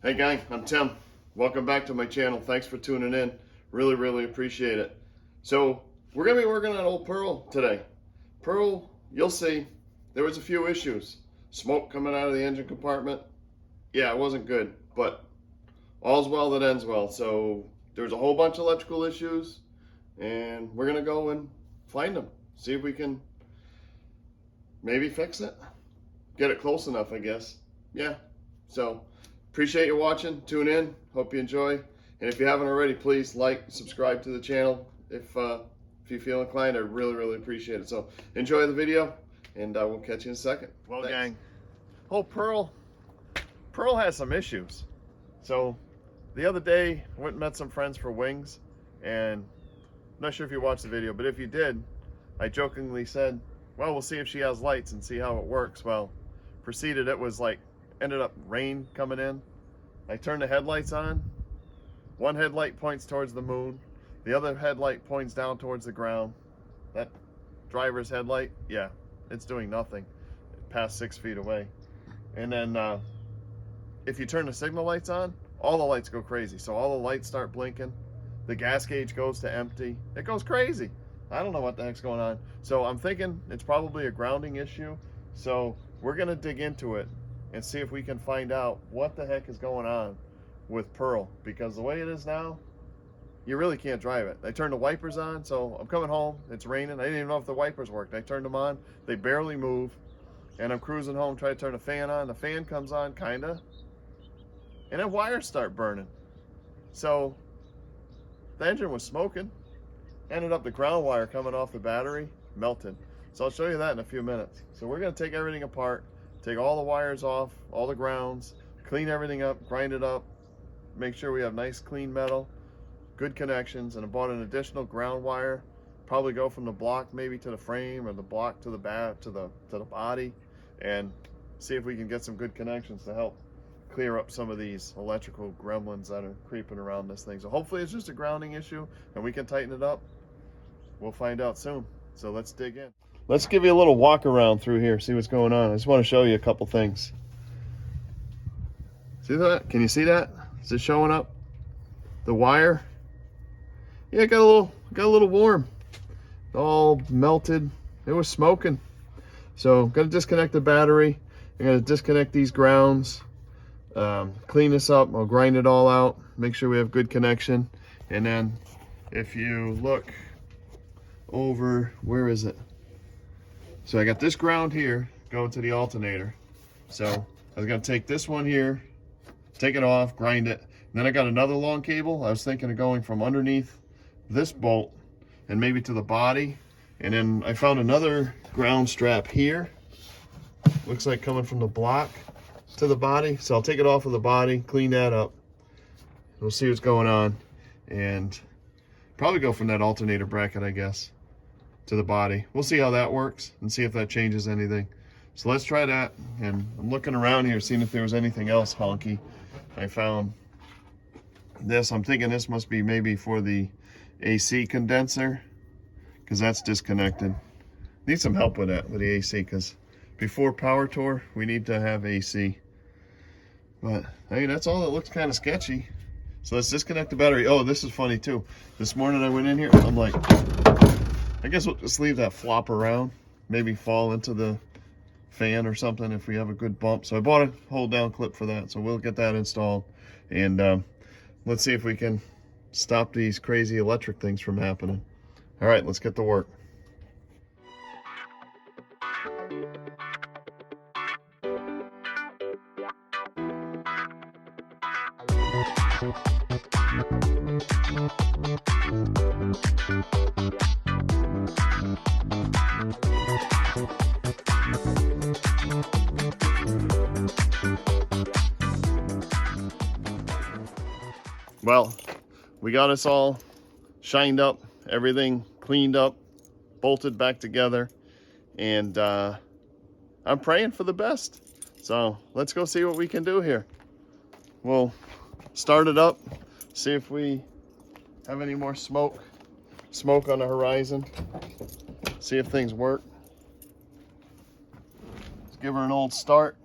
Hey gang, I'm Tim. Welcome back to my channel. Thanks for tuning in. Really appreciate it. So we're gonna be working on old Pearl today. Pearl, you'll see, there was a few issues. Smoke coming out of the engine compartment. Yeah, it wasn't good, but all's well that ends well. So there's a whole bunch of electrical issues and we're gonna go and find them. See if we can maybe fix it. Get it close enough, I guess. Yeah, so appreciate you watching. Tune in. Hope you enjoy. And if you haven't already, please like, subscribe to the channel. If you feel inclined, I really appreciate it. So enjoy the video, and we'll catch you in a second. Well, thanks. Gang, oh, Pearl has some issues. So the other day, I went and met some friends for wings, and I'm not sure if you watched the video, but if you did, I jokingly said, well, we'll see if she has lights and see how it works. Well, proceeded, it was like, ended up rain coming in. I turned the headlights on. One headlight points towards the moon. The other headlight points down towards the ground. That driver's headlight, yeah, it's doing nothing. Past 6 feet away. And then if you turn the signal lights on, all the lights go crazy. So all the lights start blinking. The gas gauge goes to empty. It goes crazy. I don't know what the heck's going on. So I'm thinking it's probably a grounding issue. So we're gonna dig into it and see if we can find out what the heck is going on with Pearl, because the way it is now, you really can't drive it. I turned the wipers on, so I'm coming home, it's raining. I didn't even know if the wipers worked. I turned them on, they barely move, and I'm cruising home, try to turn the fan on. The fan comes on, kinda, and then wires start burning. So the engine was smoking. Ended up the ground wire coming off the battery melted. So I'll show you that in a few minutes. So we're gonna take everything apart, take all the wires off, all the grounds, clean everything up, grind it up, make sure we have nice clean metal, good connections, and I bought an additional ground wire. Probably go from the block maybe to the frame, or the block to the to the body, and see if we can get some good connections to help clear up some of these electrical gremlins that are creeping around this thing. So hopefully it's just a grounding issue and we can tighten it up. We'll find out soon. So let's dig in. Let's give you a little walk around through here, see what's going on. I just want to show you a couple things. See that? Can you see that? Is it showing up? The wire? Yeah, it got a little warm. All melted. It was smoking. So I'm gonna disconnect the battery. I'm gonna disconnect these grounds. Clean this up. I'll grind it all out. Make sure we have good connection. And then if you look over, where is it? So I got this ground here going to the alternator. So I was gonna take this one here, take it off, grind it. And then I got another long cable. I was thinking of going from underneath this bolt and maybe to the body. And then I found another ground strap here. Looks like coming from the block to the body. So I'll take it off of the body, clean that up. We'll see what's going on. And probably go from that alternator bracket, I guess, to the body. We'll see how that works and see if that changes anything. So let's try that. And I'm looking around here, seeing if there was anything else honky. I found this. I'm thinking this must be maybe for the AC condenser, because that's disconnected. Need some help with that, with the AC, because before power tour, we need to have AC. But hey, that's all that looks kind of sketchy. So let's disconnect the battery. Oh, this is funny too. This morning I went in here, I'm like, I guess we'll just leave that flop around, maybe fall into the fan or something if we have a good bump. So I bought a hold down clip for that, so we'll get that installed. And let's see if we can stop these crazy electric things from happening. All right, let's get to work. Well, we got us all shined up, everything cleaned up, bolted back together, and I'm praying for the best. So let's go see what we can do here. We'll start it up, see if we have any more smoke on the horizon, see if things work. Let's give her an old start.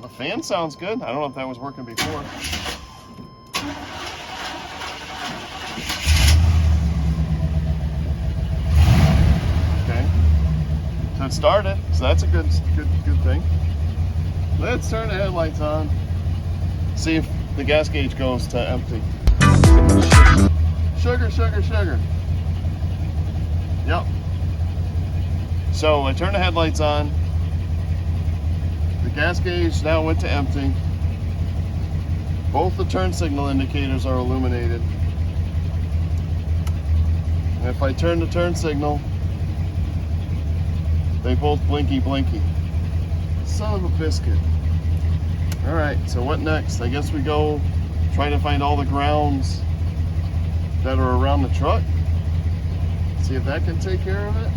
the fan sounds good. I don't know if that was working before. Okay. So it started, so that's a good thing. Let's turn the headlights on. See if the gas gauge goes to empty. Sugar, sugar, sugar. Yep. So I turned the headlights on. The gas gauge now went to empty. Both the turn signal indicators are illuminated. And if I turn the turn signal, they both blinky blinky. Son of a biscuit. All right, so what next? I guess we go try to find all the grounds that are around the truck. See if that can take care of it.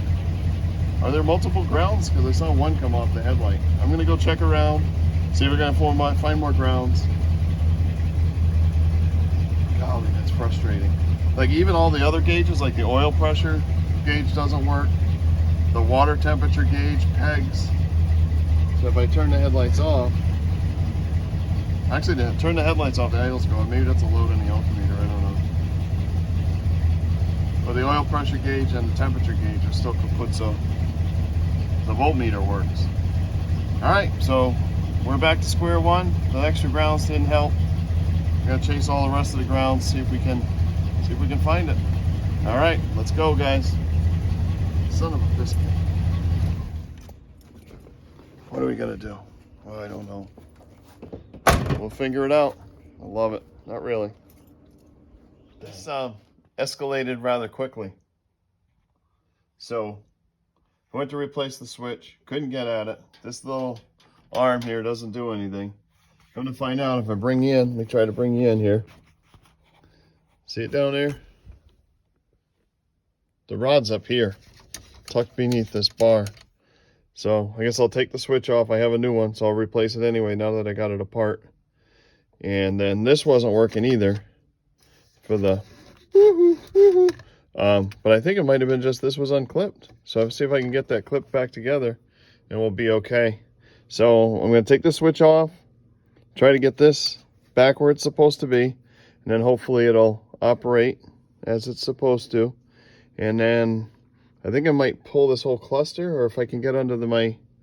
Are there multiple grounds? Because I saw one come off the headlight. I'm gonna go check around, see if we're gonna find more grounds. Golly, that's frustrating. Like even all the other gauges, like the oil pressure gauge doesn't work. The water temperature gauge pegs. So if I turn the headlights off, actually to turn the headlights off, the idle's going. Maybe that's a load in the altimeter, I don't know. But the oil pressure gauge and the temperature gauge are still kaput, so the voltmeter works. All right, so we're back to square one. The extra grounds didn't help. We're gonna chase all the rest of the grounds, see if we can find it. All right, let's go, guys. Son of a biscuit. What are we gonna do? Oh, I don't know. We'll figure it out. I love it. Not really. This escalated rather quickly. So I went to replace the switch, couldn't get at it. This little arm here doesn't do anything. Come to find out, if I bring you in, let me try to bring you in here. See it down there? The rod's up here, tucked beneath this bar. So I guess I'll take the switch off. I have a new one, so I'll replace it anyway now that I got it apart. And then this wasn't working either for the but I think it might have been just this was unclipped. So I'll see if I can get that clip back together and we'll be okay. So I'm going to take the switch off, try to get this back where it's supposed to be, and then hopefully it'll operate as it's supposed to. And then I think I might pull this whole cluster, or if I can get under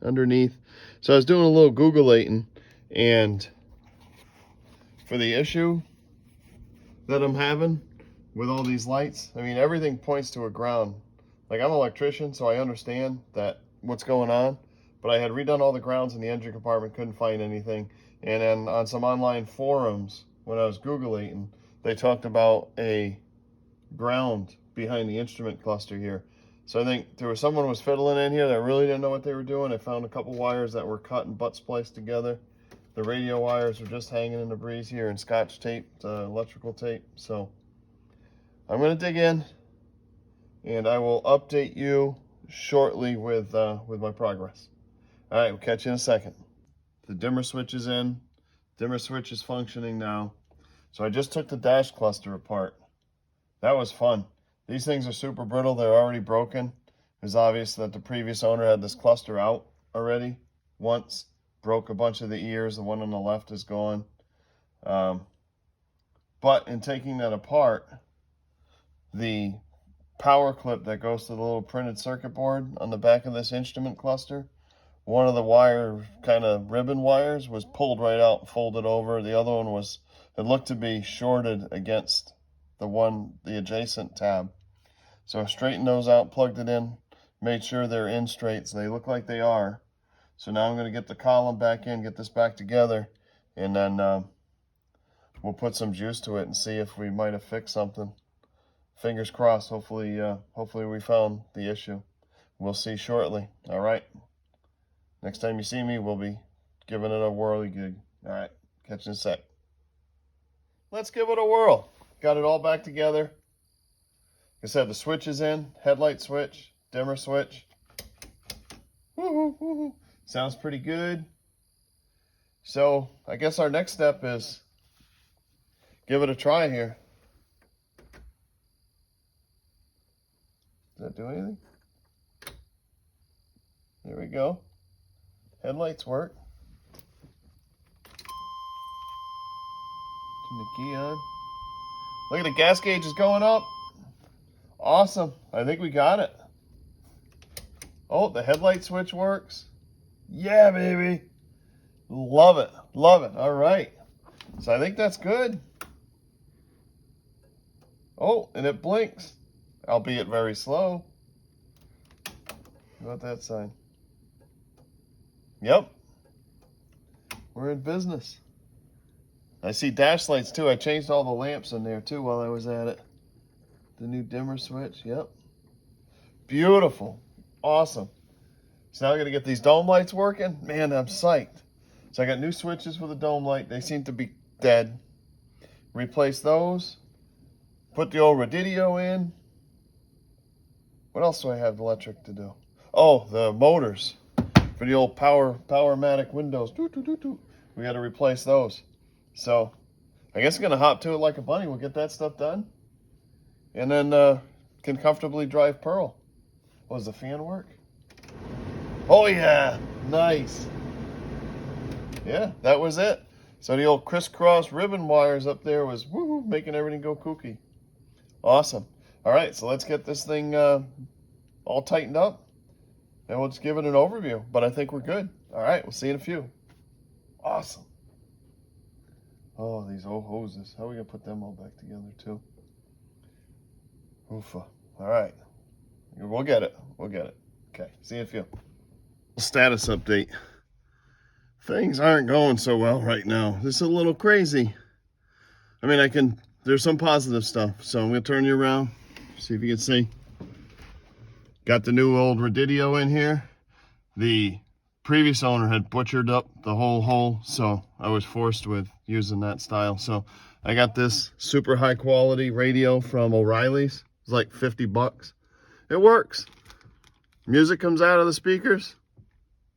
underneath. So I was doing a little Googling, and for the issue that I'm having with all these lights, I mean, everything points to a ground. Like, I'm an electrician, so I understand that what's going on, but I had redone all the grounds in the engine compartment, couldn't find anything. And then on some online forums, when I was Googling, they talked about a ground behind the instrument cluster here. So I think there was someone was fiddling in here that really didn't know what they were doing. I found a couple wires that were cut and butt spliced together. The radio wires are just hanging in the breeze here and scotch tape, electrical tape. So I'm going to dig in, and I will update you shortly with my progress. All right, we'll catch you in a second. The dimmer switch is in. Dimmer switch is functioning now. So I just took the dash cluster apart. That was fun. These things are super brittle. They're already broken. It was obvious that the previous owner had this cluster out already once. Broke a bunch of the ears. The one on the left is gone. But in taking that apart, the power clip that goes to the little printed circuit board on the back of this instrument cluster, one of the wire, kind of ribbon wires, was pulled right out and folded over. The other one was, it looked to be shorted against the adjacent tab. So I straightened those out, plugged it in, made sure they're in straight, so they look like they are. So now I'm going to get the column back in, get this back together, and then we'll put some juice to it and see if we might have fixed something. Fingers crossed. Hopefully we found the issue. We'll see shortly. All right. Next time you see me, we'll be giving it a whirligig. All right. Catch you in a sec. Let's give it a whirl. Got it all back together. Like I said, the switch is in. Headlight switch, dimmer switch. Woo-hoo, woo-hoo. Sounds pretty good. So I guess our next step is give it a try here. Does that do anything? There we go. Headlights work. the key on. Look at the gas gauge is going up. Awesome. I think we got it. Oh, the headlight switch works. Yeah, baby. Love it. Love it. All right. So I think that's good. Oh, and it blinks, albeit very slow. How about that sign? Yep. We're in business. I see dash lights too. I changed all the lamps in there too while I was at it. The new dimmer switch. Yep. Beautiful. Awesome. So now I got to get these dome lights working. Man, I'm psyched. So I got new switches for the dome light. They seem to be dead. Replace those. Put the old Radidio in. What else do I have electric to do? Oh, the motors for the old Powermatic windows. We got to replace those. So I guess I'm going to hop to it like a bunny. We'll get that stuff done. And then can comfortably drive Pearl. Oh, does the fan work? Oh, yeah. Nice. Yeah, that was it. So the old crisscross ribbon wires up there was woohoo, making everything go kooky. Awesome. All right, so let's get this thing all tightened up, and we'll just give it an overview. But I think we're good. All right, we'll see you in a few. Awesome. Oh, these old hoses. How are we going to put them all back together, too? Oofa. All right. We'll get it. We'll get it. Okay, see you in a few. Status update. Things aren't going so well right now. This is a little crazy. I mean, there's some positive stuff. So I'm going to turn you around. See if you can see. Got the new old Radidio in here. The previous owner had butchered up the whole hole, so I was forced with using that style. So I got this super high quality radio from O'Reilly's. It's like 50 bucks. It works. Music comes out of the speakers.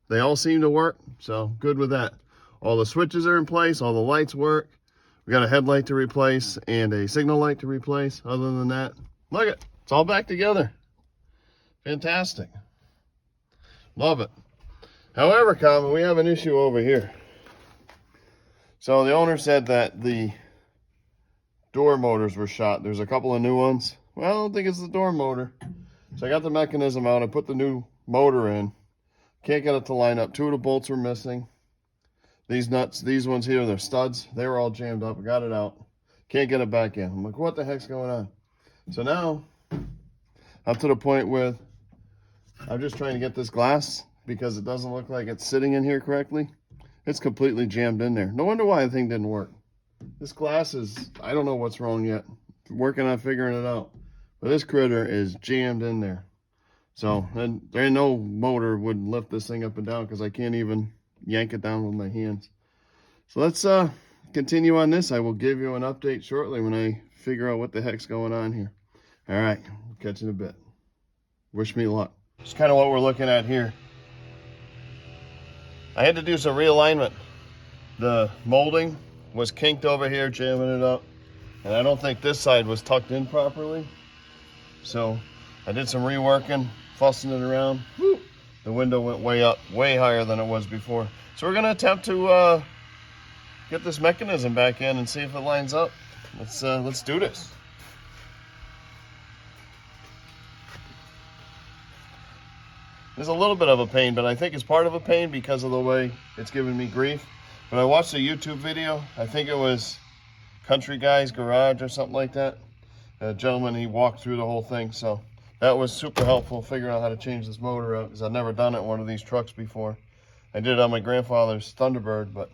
They all seem to work, so good with that. All the switches are in place, all the lights work. We got a headlight to replace and a signal light to replace. Other than that, look it, it's all back together. Fantastic. Love it. However, Common, we have an issue over here. So the owner said that the door motors were shot. There's a couple of new ones. Well, I don't think it's the door motor. So I got the mechanism out. I put the new motor in. Can't get it to line up. 2 of the bolts were missing. These nuts, these ones here, they're studs. They were all jammed up. I got it out. Can't get it back in. I'm like, what the heck's going on? So now, up to the point with, I'm just trying to get this glass because it doesn't look like it's sitting in here correctly. It's completely jammed in there. No wonder why the thing didn't work. This glass is, I don't know what's wrong yet. I'm working on figuring it out. But this critter is jammed in there. So, and there ain't no motor would lift this thing up and down because I can't even yank it down with my hands. So let's continue on this. I will give you an update shortly when I figure out what the heck's going on here. All right, catch you in a bit. Wish me luck. It's kind of what we're looking at here. I had to do some realignment. The molding was kinked over here, jamming it up. And I don't think this side was tucked in properly. So I did some reworking, fussing it around. Woo! The window went way up, way higher than it was before. So we're gonna attempt to get this mechanism back in and see if it lines up. Let's do this. There's a little bit of a pain, but I think it's part of a pain because of the way it's giving me grief. But I watched a YouTube video. I think it was Country Guy's Garage or something like that. A gentleman, he walked through the whole thing. So that was super helpful figuring out how to change this motor out because I've never done it in one of these trucks before. I did it on my grandfather's Thunderbird, but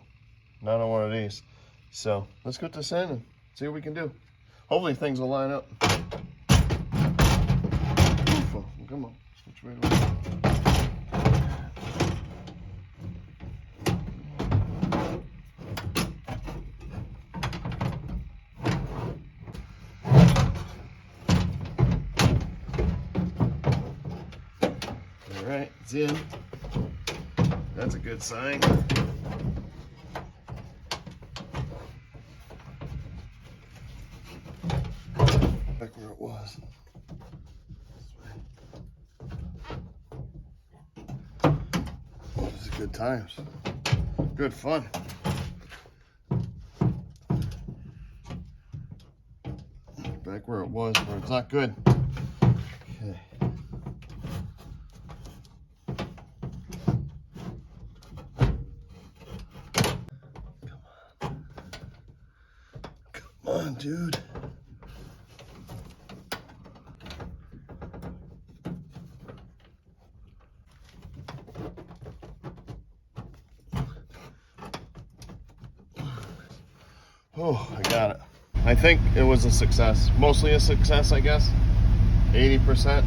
not on one of these. So let's go to San and see what we can do. Hopefully things will line up. Come on, switch right over. All right, it's in. That's a good sign. Back where it was. Oh, this is good times. Good fun. back where it was, where it's not good. Okay. Come on, dude. Oh, I got it. I think it was a success. Mostly a success, I guess. 80%.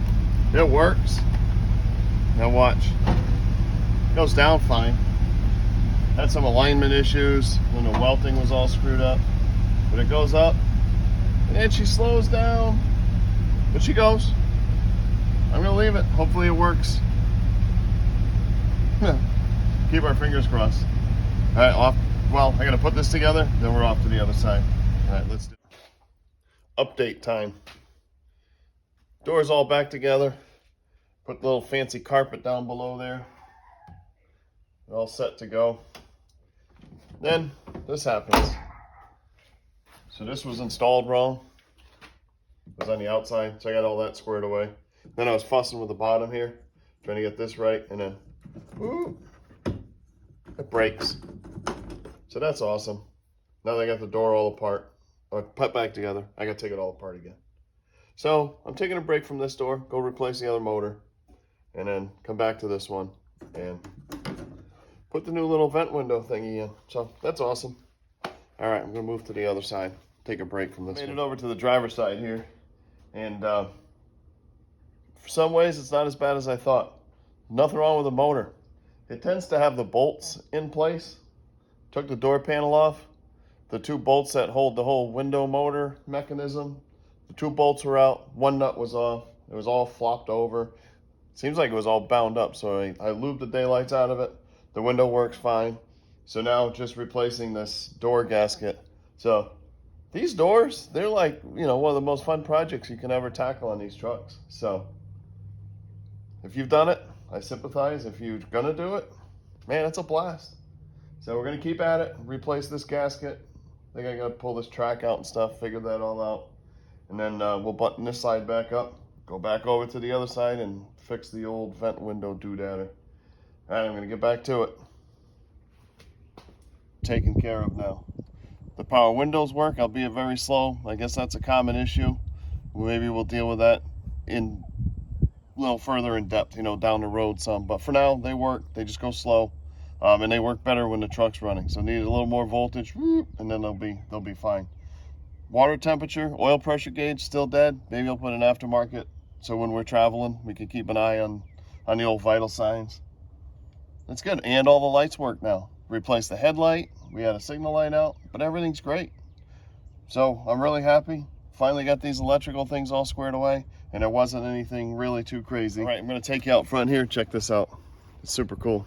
It works. Now watch. It goes down fine. Had some alignment issues when the welting was all screwed up. But it goes up. And she slows down. But she goes. I'm going to leave it. Hopefully it works. Keep our fingers crossed. All right, off. Well, I got to put this together, then we're off to the other side. All right, let's do it. Update time. Doors all back together. Put the little fancy carpet down below there. They're all set to go. Then this happens. So this was installed wrong. It was on the outside, so I got all that squared away. Then I was fussing with the bottom here, trying to get this right, and then, whoo, it breaks. So that's awesome. Now they got the door all apart, or put back together. I got to take it all apart again. So I'm taking a break from this door, go replace the other motor, and then come back to this one and put the new little vent window thingy in. So that's awesome. All right, I'm gonna move to the other side, take a break from this. Made it over to the driver's side here, and for some ways it's not as bad as I thought. Nothing wrong with the motor. It tends to have the bolts in place. Took the door panel off. The two bolts that hold the whole window motor mechanism, the two bolts were out. One nut was off. It was all flopped over. Seems like it was all bound up, so I lubed the daylights out of it. The window works fine. So now just replacing this door gasket. So these doors, they're like, you know, one of the most fun projects you can ever tackle on these trucks. So if you've done it, I sympathize. If you're gonna do it, man, it's a blast. So we're gonna keep at it, replace this gasket. I think I gotta pull this track out and stuff, figure that all out. And then we'll button this side back up, go back over to the other side and fix the old vent window doodatter. All right, I'm gonna get back to it. Taken care of now. The power windows work, albeit very slow. I guess that's a common issue. Maybe we'll deal with that in a little further in depth, you know, down the road some. But for now, they work, they just go slow. And they work better when the truck's running. So need a little more voltage, and then they'll be fine. Water temperature, oil pressure gauge still dead. Maybe I'll put an aftermarket so when we're traveling, we can keep an eye on the old vital signs. That's good. And all the lights work now. Replaced the headlight. We had a signal light out, but everything's great. So I'm really happy. Finally got these electrical things all squared away, and there wasn't anything really too crazy. All right, I'm going to take you out front here. Check this out. It's super cool.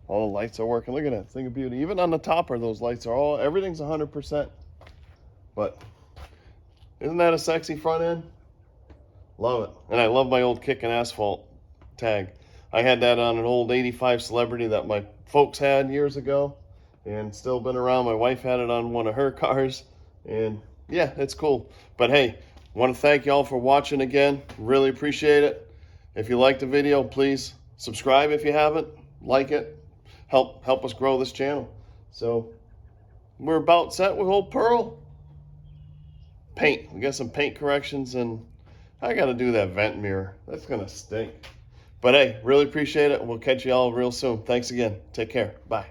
All the lights are working. Look at that thing of beauty. Even on the topper, those lights are all, everything's 100%. But isn't that a sexy front end? Love it. And I love my old Kickin' Asphalt tag. I had that on an old 85 Celebrity that my folks had years ago and still been around. My wife had it on one of her cars. And yeah, it's cool. But hey, want to thank y'all for watching again. Really appreciate it. If you liked the video, please subscribe if you haven't. Like it. Help us grow this channel. So we're about set with old Pearl. Paint. We got some paint corrections, and I got to do that vent mirror. That's going to stink. But hey, really appreciate it. We'll catch you all real soon. Thanks again. Take care. Bye.